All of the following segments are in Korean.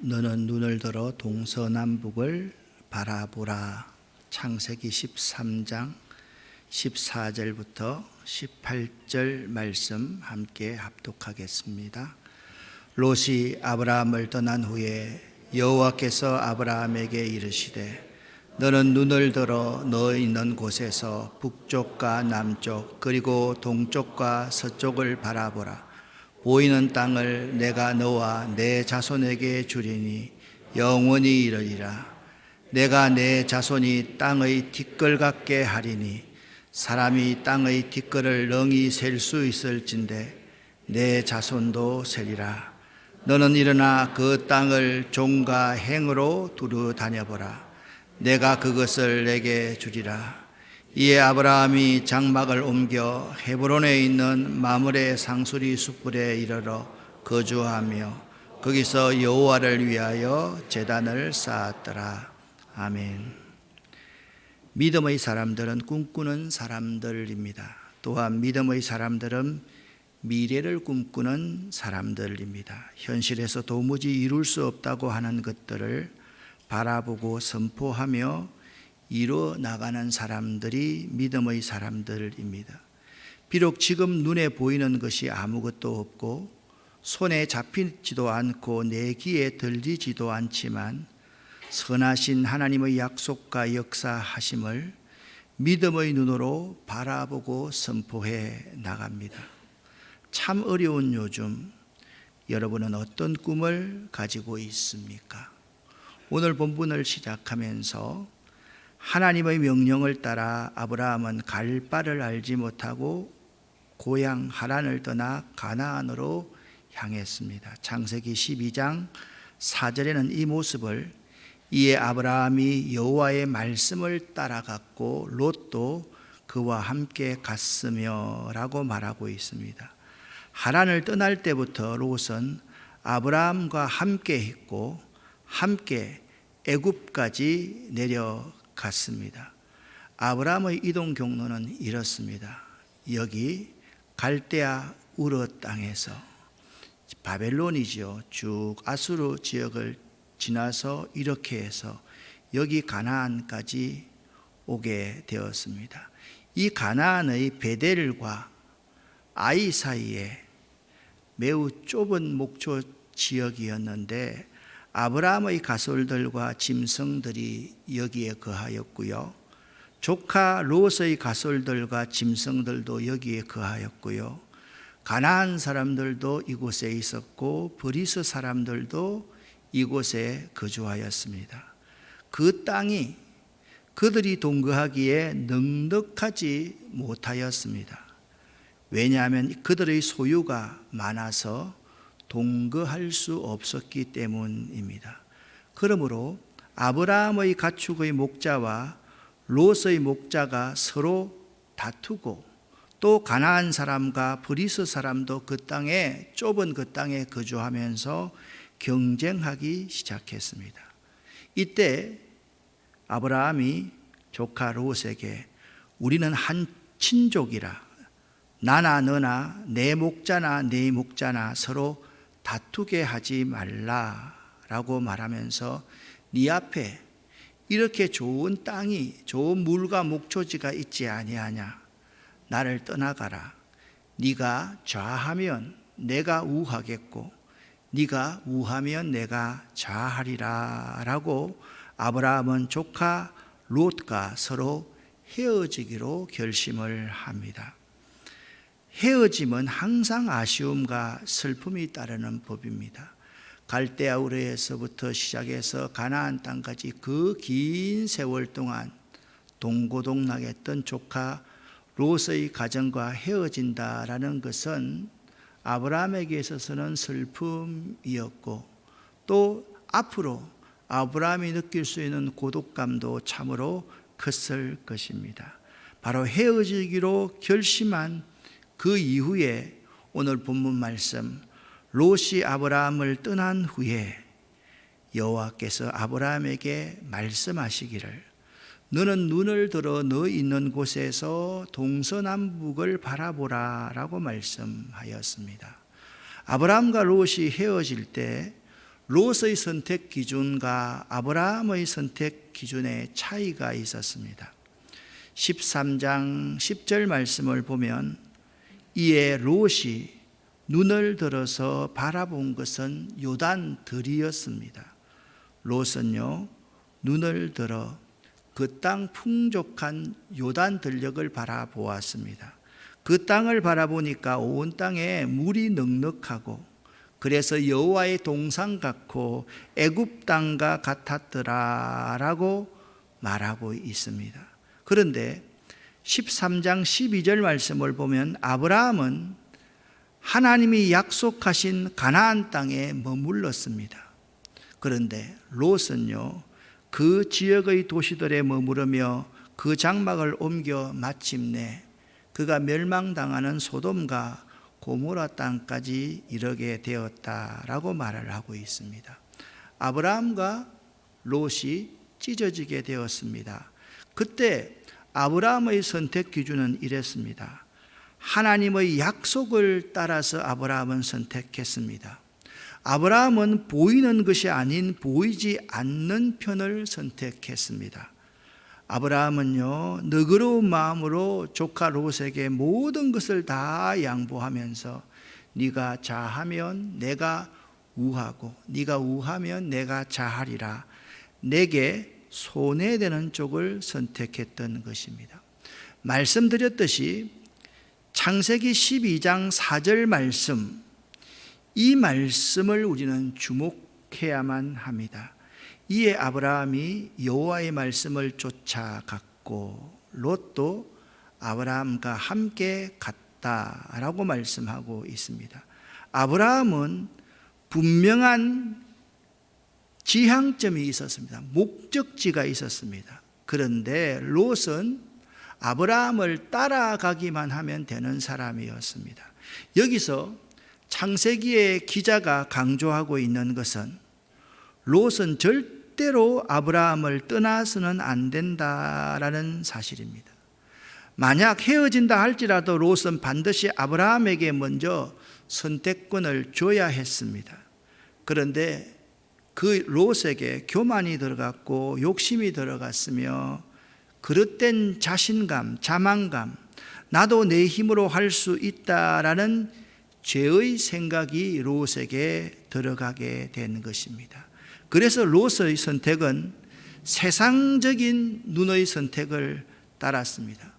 너는 눈을 들어 동서남북을 바라보라. 창세기 13장 14절부터 18절 말씀 함께 합독하겠습니다. 롯이 아브라함을 떠난 후에 여호와께서 아브라함에게 이르시되 너는 눈을 들어 너 있는 곳에서 북쪽과 남쪽 그리고 동쪽과 서쪽을 바라보라. 보이는 땅을 내가 너와 내 자손에게 주리니 영원히 이르리라. 내가 내 자손이 땅의 티끌 같게 하리니 사람이 땅의 티끌을 능히 셀 수 있을진데 내 자손도 세리라. 너는 일어나 그 땅을 종과 행으로 두루 다녀보라. 내가 그것을 내게 주리라. 이에 아브라함이 장막을 옮겨 헤브론에 있는 마므레 상수리 숯불에 이르러 거주하며 거기서 여호와를 위하여 제단을 쌓았더라. 아멘. 믿음의 사람들은 꿈꾸는 사람들입니다. 또한 믿음의 사람들은 미래를 꿈꾸는 사람들입니다. 현실에서 도무지 이룰 수 없다고 하는 것들을 바라보고 선포하며 이루어 나가는 사람들이 믿음의 사람들입니다. 비록 지금 눈에 보이는 것이 아무것도 없고 손에 잡히지도 않고 내 귀에 들리지도 않지만 선하신 하나님의 약속과 역사하심을 믿음의 눈으로 바라보고 선포해 나갑니다. 참 어려운 요즘 여러분은 어떤 꿈을 가지고 있습니까? 오늘 본문을 시작하면서 하나님의 명령을 따라 아브라함은 갈 바를 알지 못하고 고향 하란을 떠나 가나안으로 향했습니다. 창세기 12장 4절에는 이 모습을 이에 아브라함이 여호와의 말씀을 따라갔고 롯도 그와 함께 갔으며 라고 말하고 있습니다. 하란을 떠날 때부터 롯은 아브라함과 함께 했고 함께 애굽까지 내려갔습니다. 아브라함의 이동 경로는 이렇습니다. 여기 갈대아 우르 땅에서 바벨론이죠. 쭉 아수르 지역을 지나서 이렇게 해서 여기 가나안까지 오게 되었습니다. 이 가나안의 베델과 아이 사이에 매우 좁은 목초 지역이었는데 아브라함의 가솔들과 짐승들이 여기에 거하였고요. 조카 롯의 가솔들과 짐승들도 여기에 거하였고요. 가나안 사람들도 이곳에 있었고 브리스 사람들도 이곳에 거주하였습니다. 그 땅이 그들이 동거하기에 넉넉하지 못하였습니다. 왜냐하면 그들의 소유가 많아서 동거할 수 없었기 때문입니다. 그러므로 아브라함의 가축의 목자와 롯의 목자가 서로 다투고 또 가나안 사람과 브리스 사람도 그 땅에 좁은 그 땅에 거주하면서 경쟁하기 시작했습니다. 이때 아브라함이 조카 롯에게 우리는 한 친족이라 나나 너나 내 목자나 네 목자나 서로 다투게 하지 말라라고 말하면서 네 앞에 이렇게 좋은 땅이 좋은 물과 목초지가 있지 아니하냐. 나를 떠나가라. 네가 좌하면 내가 우하겠고 네가 우하면 내가 좌하리라 라고 아브라함은 조카 롯과 서로 헤어지기로 결심을 합니다. 헤어짐은 항상 아쉬움과 슬픔이 따르는 법입니다. 갈대아 우르에서부터 시작해서 가나안 땅까지 그 긴 세월 동안 동고동락했던 조카 롯의 가정과 헤어진다라는 것은 아브라함에게 있어서는 슬픔이었고 또 앞으로 아브라함이 느낄 수 있는 고독감도 참으로 컸을 것입니다. 바로 헤어지기로 결심한 그 이후에 오늘 본문 말씀 롯이 아브라함을 떠난 후에 여호와께서 아브라함에게 말씀하시기를 너는 눈을 들어 너 있는 곳에서 동서남북을 바라보라 라고 말씀하였습니다. 아브라함과 롯이 헤어질 때 롯의 선택 기준과 아브라함의 선택 기준의 차이가 있었습니다. 13장 10절 말씀을 보면 이에 롯이 눈을 들어서 바라본 것은 요단 들이었습니다. 롯은요, 눈을 들어 그 땅 풍족한 요단 들녘을 바라보았습니다. 그 땅을 바라보니까 온 땅에 물이 넉넉하고 그래서 여호와의 동산 같고 애굽 땅과 같았더라라고 말하고 있습니다. 그런데 13장 12절 말씀을 보면 아브라함은 하나님이 약속하신 가나안 땅에 머물렀습니다. 그런데 롯은요, 그 지역의 도시들에 머무르며 그 장막을 옮겨 마침내 그가 멸망당하는 소돔과 고모라 땅까지 이르게 되었다라고 말을 하고 있습니다. 아브라함과 롯이 찢어지게 되었습니다. 그때 아브라함의 선택 기준은 이랬습니다. 하나님의 약속을 따라서 아브라함은 선택했습니다. 아브라함은 보이는 것이 아닌 보이지 않는 편을 선택했습니다. 아브라함은요, 너그러운 마음으로 조카 롯에게 모든 것을 다 양보하면서 네가 자하면 내가 우하고 네가 우하면 내가 자하리라, 내게 손해되는 쪽을 선택했던 것입니다. 말씀드렸듯이 창세기 12장 4절 말씀, 이 말씀을 우리는 주목해야만 합니다. 이에 아브라함이 여호와의 말씀을 쫓아갔고 롯도 아브라함과 함께 갔다라고 말씀하고 있습니다. 아브라함은 분명한 지향점이 있었습니다. 목적지가 있었습니다. 그런데 롯은 아브라함을 따라가기만 하면 되는 사람이었습니다. 여기서 창세기의 기자가 강조하고 있는 것은 롯은 절대로 아브라함을 떠나서는 안 된다라는 사실입니다. 만약 헤어진다 할지라도 롯은 반드시 아브라함에게 먼저 선택권을 줘야 했습니다. 그런데 그 롯에게 교만이 들어갔고 욕심이 들어갔으며 그릇된 자신감, 자만감, 나도 내 힘으로 할 수 있다라는 죄의 생각이 롯에게 들어가게 된 것입니다. 그래서 롯의 선택은 세상적인 눈의 선택을 따랐습니다.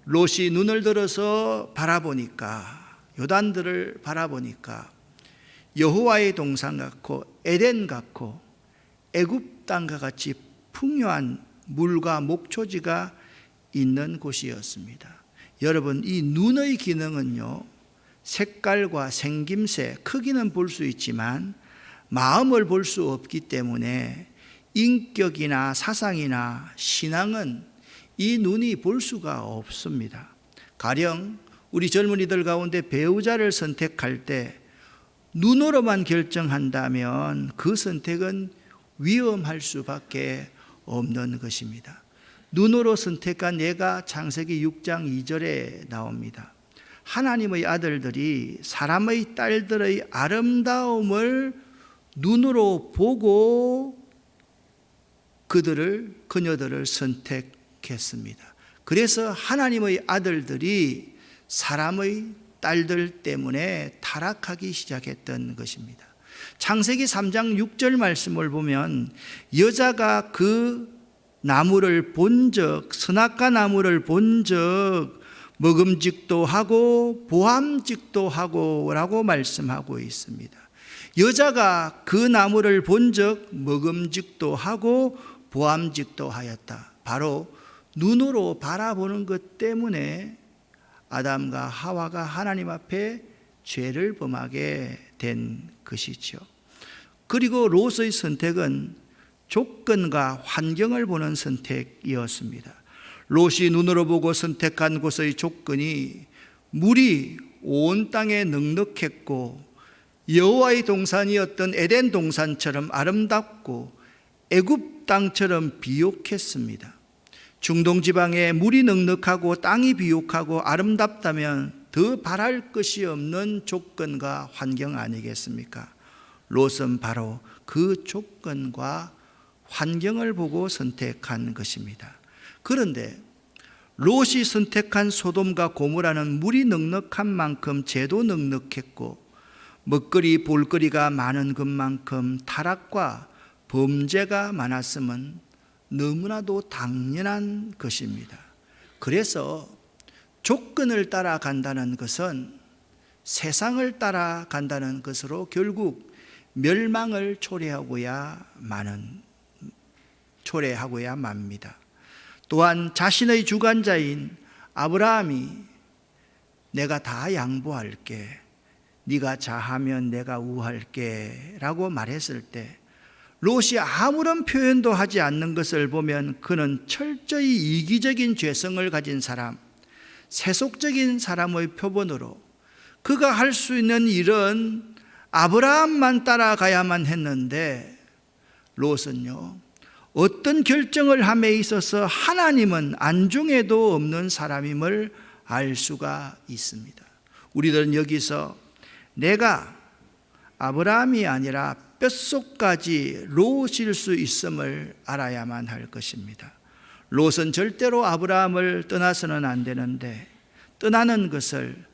롯이 눈을 들어서 바라보니까, 요단들을 바라보니까 여호와의 동산 같고 에덴 같고 애굽 땅과 같이 풍요한 물과 목초지가 있는 곳이었습니다. 여러분, 이 눈의 기능은요, 색깔과 생김새, 크기는 볼 수 있지만 마음을 볼 수 없기 때문에 인격이나 사상이나 신앙은 이 눈이 볼 수가 없습니다. 가령 우리 젊은이들 가운데 배우자를 선택할 때 눈으로만 결정한다면 그 선택은 위험할 수밖에 없는 것입니다. 눈으로 선택한 예가 창세기 6장 2절에 나옵니다. 하나님의 아들들이 사람의 딸들의 아름다움을 눈으로 보고 그녀들을 선택했습니다. 그래서 하나님의 아들들이 사람의 딸들 때문에 타락하기 시작했던 것입니다. 창세기 3장 6절 말씀을 보면 여자가 그 나무를 본 적, 선악과 나무를 본 적 먹음직도 하고 보암직도 하고 라고 말씀하고 있습니다. 여자가 그 나무를 본 적 먹음직도 하고 보암직도 하였다. 바로 눈으로 바라보는 것 때문에 아담과 하와가 하나님 앞에 죄를 범하게 된 것이죠. 그리고 롯의 선택은 조건과 환경을 보는 선택이었습니다. 롯이 눈으로 보고 선택한 곳의 조건이 물이 온 땅에 넉넉했고 여호와의 동산이었던 에덴 동산처럼 아름답고 애굽 땅처럼 비옥했습니다. 중동 지방에 물이 넉넉하고 땅이 비옥하고 아름답다면 더 바랄 것이 없는 조건과 환경 아니겠습니까? 롯은 바로 그 조건과 환경을 보고 선택한 것입니다. 그런데 롯이 선택한 소돔과 고모라는 물이 넉넉한 만큼 죄도 넉넉했고 먹거리 볼거리가 많은 것만큼 타락과 범죄가 많았음은 너무나도 당연한 것입니다. 그래서 조건을 따라간다는 것은 세상을 따라간다는 것으로 결국 멸망을 초래하고야 맙니다. 또한 자신의 주관자인 아브라함이 내가 다 양보할게, 네가 자하면 내가 우할게 라고 말했을 때 롯이 아무런 표현도 하지 않는 것을 보면 그는 철저히 이기적인 죄성을 가진 사람, 세속적인 사람의 표본으로 그가 할 수 있는 일은 아브라함만 따라가야만 했는데 롯은요, 어떤 결정을 함에 있어서 하나님은 안중에도 없는 사람임을 알 수가 있습니다. 우리들은 여기서 내가 아브라함이 아니라 뼛속까지 롯일 수 있음을 알아야만 할 것입니다. 롯은 절대로 아브라함을 떠나서는 안 되는데 떠나는 것을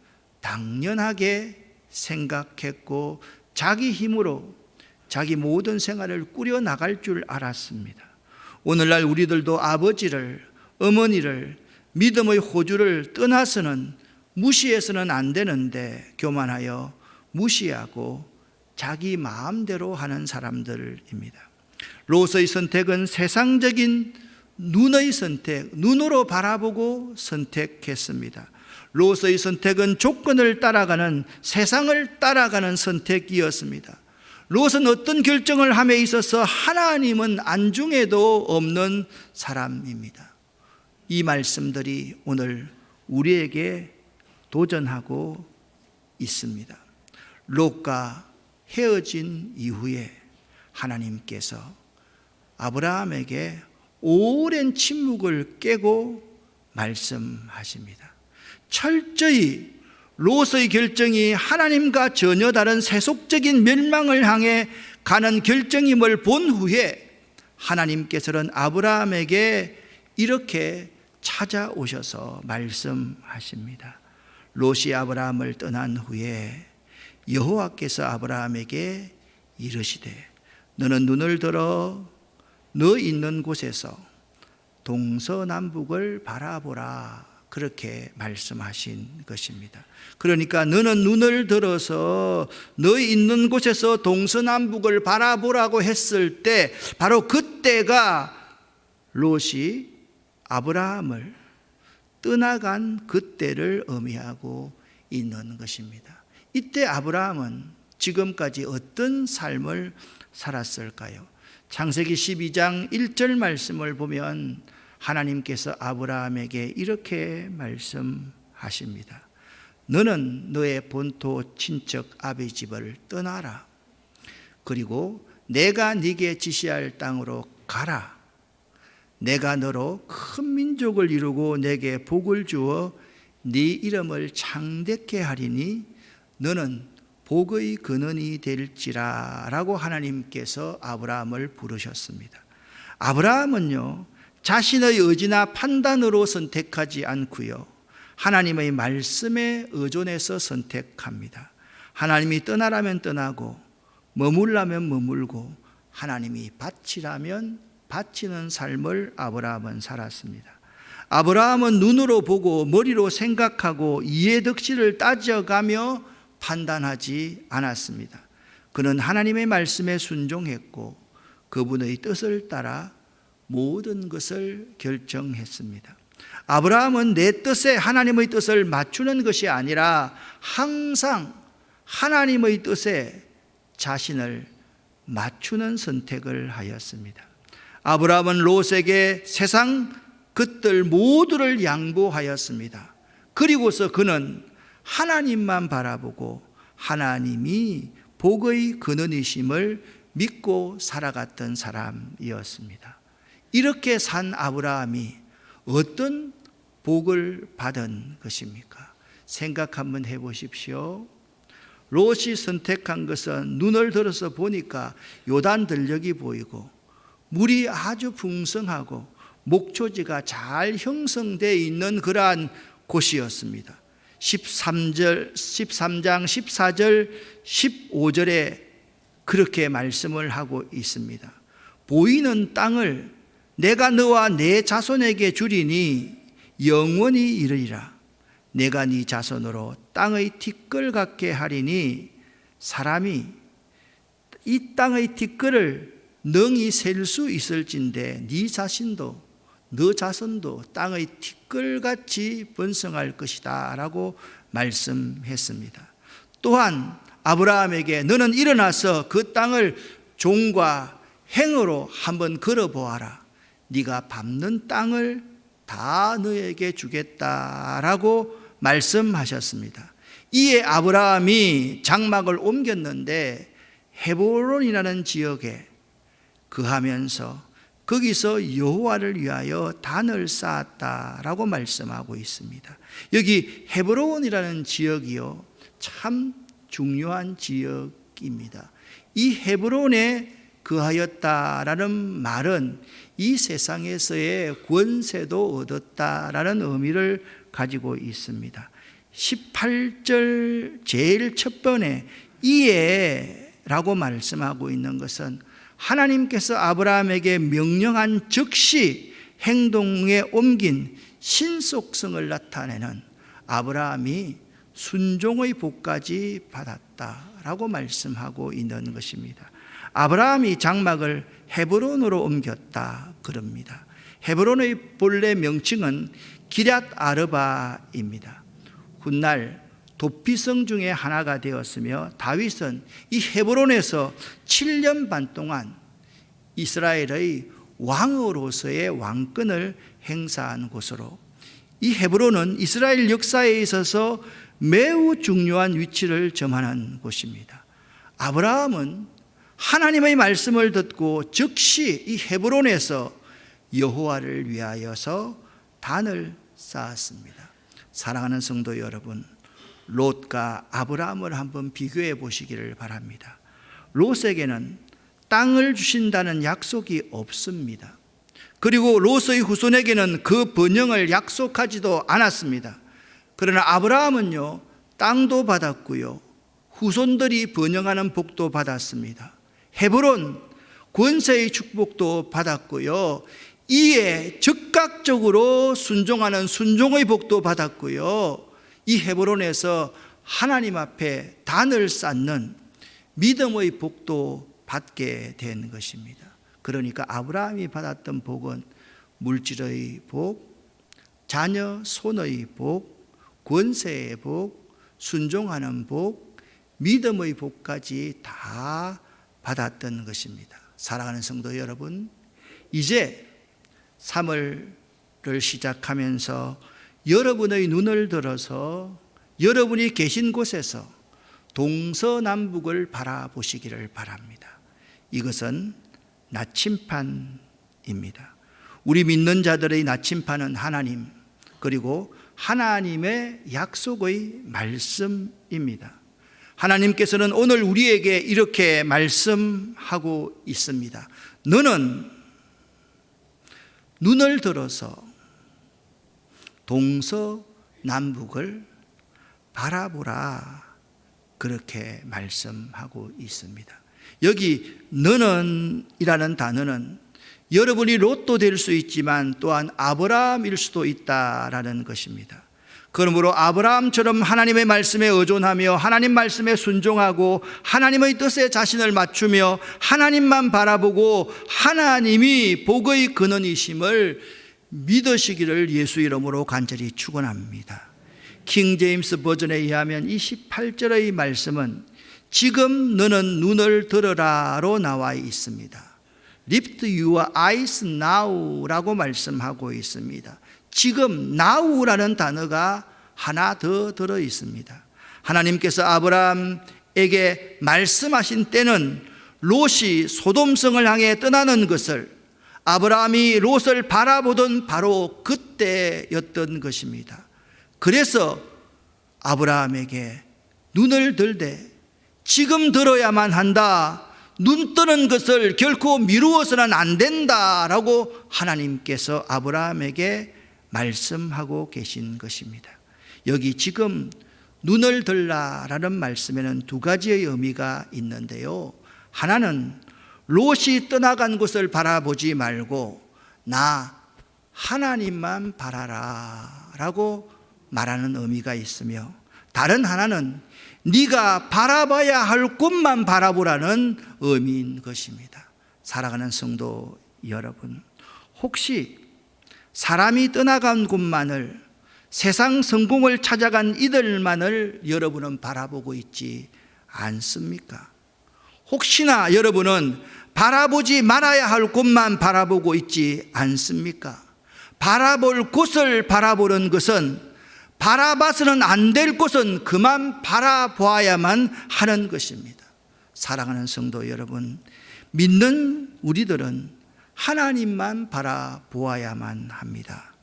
당연하게 생각했고 자기 힘으로 자기 모든 생활을 꾸려나갈 줄 알았습니다. 오늘날 우리들도 아버지를, 어머니를, 믿음의 호주를 떠나서는 무시해서는 안 되는데 교만하여 무시하고 자기 마음대로 하는 사람들입니다. 롯의 선택은 세상적인 눈의 선택, 눈으로 바라보고 선택했습니다. 롯의 선택은 조건을 따라가는, 세상을 따라가는 선택이었습니다. 롯은 어떤 결정을 함에 있어서 하나님은 안중에도 없는 사람입니다. 이 말씀들이 오늘 우리에게 도전하고 있습니다. 롯과 헤어진 이후에 하나님께서 아브라함에게 오랜 침묵을 깨고 말씀하십니다. 철저히 롯의 결정이 하나님과 전혀 다른 세속적인 멸망을 향해 가는 결정임을 본 후에 하나님께서는 아브라함에게 이렇게 찾아오셔서 말씀하십니다. 롯이 아브라함을 떠난 후에 여호와께서 아브라함에게 이르시되 너는 눈을 들어 너 있는 곳에서 동서남북을 바라보라, 그렇게 말씀하신 것입니다. 그러니까 너는 눈을 들어서 너 있는 곳에서 동서남북을 바라보라고 했을 때 바로 그때가 롯이 아브라함을 떠나간 그때를 의미하고 있는 것입니다. 이때 아브라함은 지금까지 어떤 삶을 살았을까요? 창세기 12장 1절 말씀을 보면 하나님께서 아브라함에게 이렇게 말씀하십니다. 너는 너의 본토 친척 아비 집을 떠나라. 그리고 내가 네게 지시할 땅으로 가라. 내가 너로 큰 민족을 이루고 내게 복을 주어 네 이름을 창대케 하리니 너는 복의 근원이 될지라 라고 하나님께서 아브라함을 부르셨습니다. 아브라함은요, 자신의 의지나 판단으로 선택하지 않고요, 하나님의 말씀에 의존해서 선택합니다. 하나님이 떠나라면 떠나고 머물라면 머물고 하나님이 바치라면 바치는 삶을 아브라함은 살았습니다. 아브라함은 눈으로 보고 머리로 생각하고 이해득실을 따져가며 판단하지 않았습니다. 그는 하나님의 말씀에 순종했고 그분의 뜻을 따라 모든 것을 결정했습니다. 아브라함은 내 뜻에 하나님의 뜻을 맞추는 것이 아니라 항상 하나님의 뜻에 자신을 맞추는 선택을 하였습니다. 아브라함은 롯에게 세상 것들 모두를 양보하였습니다. 그리고서 그는 하나님만 바라보고 하나님이 복의 근원이심을 믿고 살아갔던 사람이었습니다. 이렇게 산 아브라함이 어떤 복을 받은 것입니까? 생각 한번 해보십시오. 롯이 선택한 것은 눈을 들어서 보니까 요단 들녘이 보이고 물이 아주 풍성하고 목초지가 잘 형성되어 있는 그러한 곳이었습니다. 13장 14절 15절에 그렇게 말씀을 하고 있습니다. 보이는 땅을 내가 너와 내 자손에게 주리니 영원히 이르리라. 내가 네 자손으로 땅의 티끌 같게 하리니 사람이 이 땅의 티끌을 능히 셀 수 있을진데 네 자신도 너 자손도 땅의 티끌같이 번성할 것이다 라고 말씀했습니다. 또한 아브라함에게 너는 일어나서 그 땅을 종과 행으로 한번 걸어보아라. 네가 밟는 땅을 다 너에게 주겠다라고 말씀하셨습니다. 이에 아브라함이 장막을 옮겼는데 헤브론이라는 지역에 거하면서 거기서 여호와를 위하여 단을 쌓았다라고 말씀하고 있습니다. 여기 헤브론이라는 지역이요 참 중요한 지역입니다. 이 헤브론에 거하였다라는 말은 이 세상에서의 권세도 얻었다라는 의미를 가지고 있습니다. 18절 제일 첫 번에 이에라고 말씀하고 있는 것은 하나님께서 아브라함에게 명령한 즉시 행동에 옮긴 신속성을 나타내는 아브라함이 순종의 복까지 받았다라고 말씀하고 있는 것입니다. 아브라함이 장막을 헤브론으로 옮겼다 그럽니다. 헤브론의 본래 명칭은 기럇 아르바입니다. 훗날 도피성 중에 하나가 되었으며 다윗은 이 헤브론에서 7년 반 동안 이스라엘의 왕으로서의 왕권을 행사한 곳으로, 이 헤브론은 이스라엘 역사에 있어서 매우 중요한 위치를 점하는 곳입니다. 아브라함은 하나님의 말씀을 듣고 즉시 이 헤브론에서 여호와를 위하여서 단을 쌓았습니다. 사랑하는 성도 여러분, 롯과 아브라함을 한번 비교해 보시기를 바랍니다. 롯에게는 땅을 주신다는 약속이 없습니다. 그리고 롯의 후손에게는 그 번영을 약속하지도 않았습니다. 그러나 아브라함은요, 땅도 받았고요, 후손들이 번영하는 복도 받았습니다. 헤브론 권세의 축복도 받았고요, 이에 즉각적으로 순종하는 순종의 복도 받았고요, 이 헤브론에서 하나님 앞에 단을 쌓는 믿음의 복도 받게 된 것입니다. 그러니까 아브라함이 받았던 복은 물질의 복, 자녀 손의 복, 권세의 복, 순종하는 복, 믿음의 복까지 다 받았던 것입니다. 사랑하는 성도 여러분, 이제 3월을 시작하면서 여러분의 눈을 들어서 여러분이 계신 곳에서 동서남북을 바라보시기를 바랍니다. 이것은 나침판입니다. 우리 믿는 자들의 나침판은 하나님, 그리고 하나님의 약속의 말씀입니다. 하나님께서는 오늘 우리에게 이렇게 말씀하고 있습니다. 너는 눈을 들어서 동서남북을 바라보라, 그렇게 말씀하고 있습니다. 여기 너는 이라는 단어는 여러분이 롯도 될 수 있지만 또한 아브라함일 수도 있다라는 것입니다. 그러므로 아브라함처럼 하나님의 말씀에 의존하며 하나님 말씀에 순종하고 하나님의 뜻에 자신을 맞추며 하나님만 바라보고 하나님이 복의 근원이심을 믿으시기를 예수 이름으로 간절히 축원합니다. 킹 제임스 버전에 의하면 이 18절의 말씀은 지금 너는 눈을 들으라로 나와 있습니다. Lift your eyes now 라고 말씀하고 있습니다. 지금 now라는 단어가 하나 더 들어 있습니다. 하나님께서 아브라함에게 말씀하신 때는 롯이 소돔성을 향해 떠나는 것을 아브라함이 롯을 바라보던 바로 그때였던 것입니다. 그래서 아브라함에게 눈을 들되 지금 들어야만 한다. 눈 뜨는 것을 결코 미루어서는 안 된다라고 하나님께서 아브라함에게 말씀하고 계신 것입니다. 여기 지금 눈을 들라라는 말씀에는 두 가지의 의미가 있는데요. 하나는 롯이 떠나간 곳을 바라보지 말고 나 하나님만 바라라 라고 말하는 의미가 있으며, 다른 하나는 네가 바라봐야 할 곳만 바라보라는 의미인 것입니다. 사랑하는 성도 여러분, 혹시 사람이 떠나간 곳만을, 세상 성공을 찾아간 이들만을 여러분은 바라보고 있지 않습니까? 혹시나 여러분은 바라보지 말아야 할 곳만 바라보고 있지 않습니까? 바라볼 곳을 바라보는 것은, 바라봐서는 안 될 곳은 그만 바라보아야만 하는 것입니다. 사랑하는 성도 여러분, 믿는 우리들은 하나님만 바라보아야만 합니다.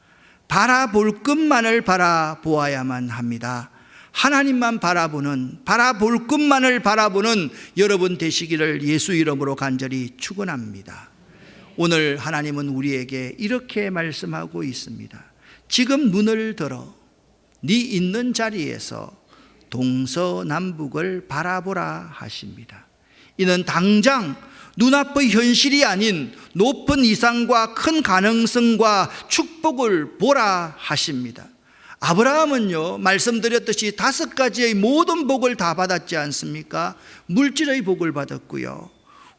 바라볼 것만을 바라보아야만 합니다. 하나님만 바라볼 것만을 바라보는 여러분 되시기를 예수 이름으로 간절히 축원합니다. 오늘 하나님은 우리에게 이렇게 말씀하고 있습니다. 지금 눈을 들어 네 있는 자리에서 동서남북을 바라보라 하십니다. 이는 당장 눈앞의 현실이 아닌 높은 이상과 큰 가능성과 축복을 보라 하십니다. 아브라함은요, 말씀드렸듯이 5가지의 모든 복을 다 받았지 않습니까? 물질의 복을 받았고요,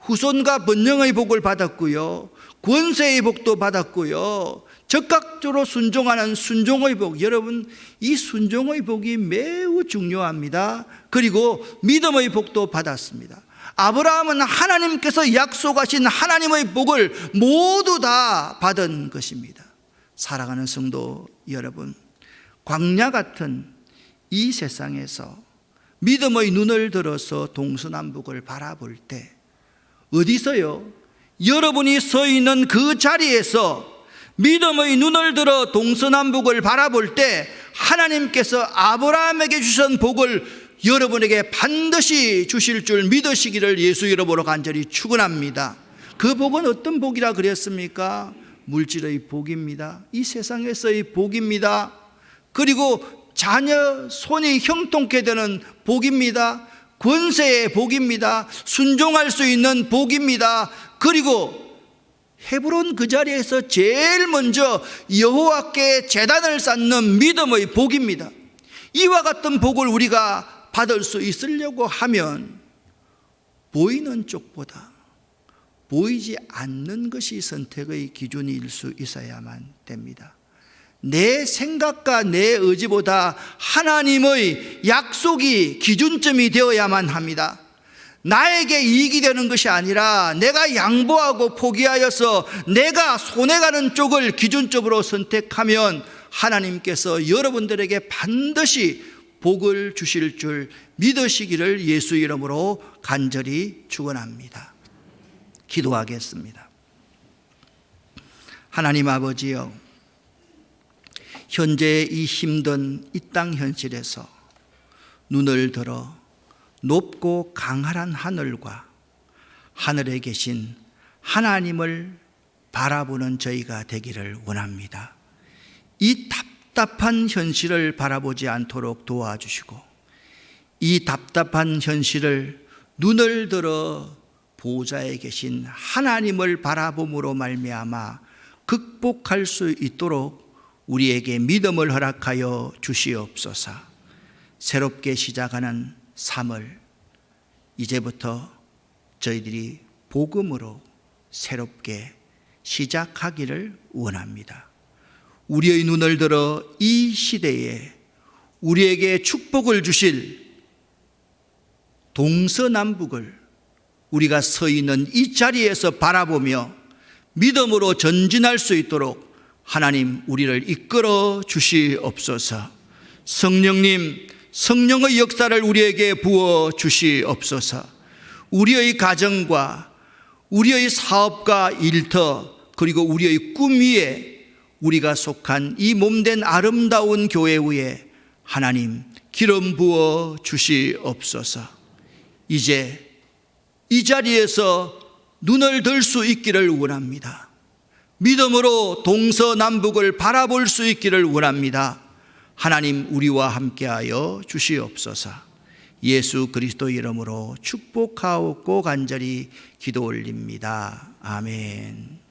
후손과 번영의 복을 받았고요, 권세의 복도 받았고요, 적극적으로 순종하는 순종의 복. 여러분, 이 순종의 복이 매우 중요합니다. 그리고 믿음의 복도 받았습니다. 아브라함은 하나님께서 약속하신 하나님의 복을 모두 다 받은 것입니다. 사랑하는 성도 여러분, 광야 같은 이 세상에서 믿음의 눈을 들어서 동서남북을 바라볼 때, 어디서요? 여러분이 서 있는 그 자리에서 믿음의 눈을 들어 동서남북을 바라볼 때 하나님께서 아브라함에게 주신 복을 여러분에게 반드시 주실 줄 믿으시기를 예수 이름으로 간절히 축원합니다. 그 복은 어떤 복이라 그랬습니까? 물질의 복입니다. 이 세상에서의 복입니다. 그리고 자녀 손이 형통케 되는 복입니다. 권세의 복입니다. 순종할 수 있는 복입니다. 그리고 헤브론 그 자리에서 제일 먼저 여호와께 제단을 쌓는 믿음의 복입니다. 이와 같은 복을 우리가 받을 수 있으려고 하면 보이는 쪽보다 보이지 않는 것이 선택의 기준일 수 있어야만 됩니다. 내 생각과 내 의지보다 하나님의 약속이 기준점이 되어야만 합니다. 나에게 이익이 되는 것이 아니라 내가 양보하고 포기하여서 내가 손해가는 쪽을 기준점으로 선택하면 하나님께서 여러분들에게 반드시 복을 주실 줄 믿으시기를 예수 이름으로 간절히 축원합니다. 기도하겠습니다. 하나님 아버지여, 현재 이 힘든 이 땅 현실에서 눈을 들어 높고 강한 하늘과 하늘에 계신 하나님을 바라보는 저희가 되기를 원합니다. 이 답답한 현실을 바라보지 않도록 도와주시고, 이 답답한 현실을 눈을 들어 보좌에 계신 하나님을 바라봄으로 말미암아 극복할 수 있도록 우리에게 믿음을 허락하여 주시옵소서. 새롭게 시작하는 3월, 이제부터 저희들이 복음으로 새롭게 시작하기를 원합니다. 우리의 눈을 들어 이 시대에 우리에게 축복을 주실 동서남북을 우리가 서 있는 이 자리에서 바라보며 믿음으로 전진할 수 있도록 하나님 우리를 이끌어 주시옵소서. 성령님, 성령의 역사를 우리에게 부어 주시옵소서. 우리의 가정과 우리의 사업과 일터, 그리고 우리의 꿈 위에 우리가 속한 이 몸된 아름다운 교회 위에 하나님 기름 부어 주시옵소서. 이제 이 자리에서 눈을 들 수 있기를 원합니다. 믿음으로 동서남북을 바라볼 수 있기를 원합니다. 하나님 우리와 함께하여 주시옵소서. 예수 그리스도 이름으로 축복하옵고 간절히 기도 올립니다. 아멘.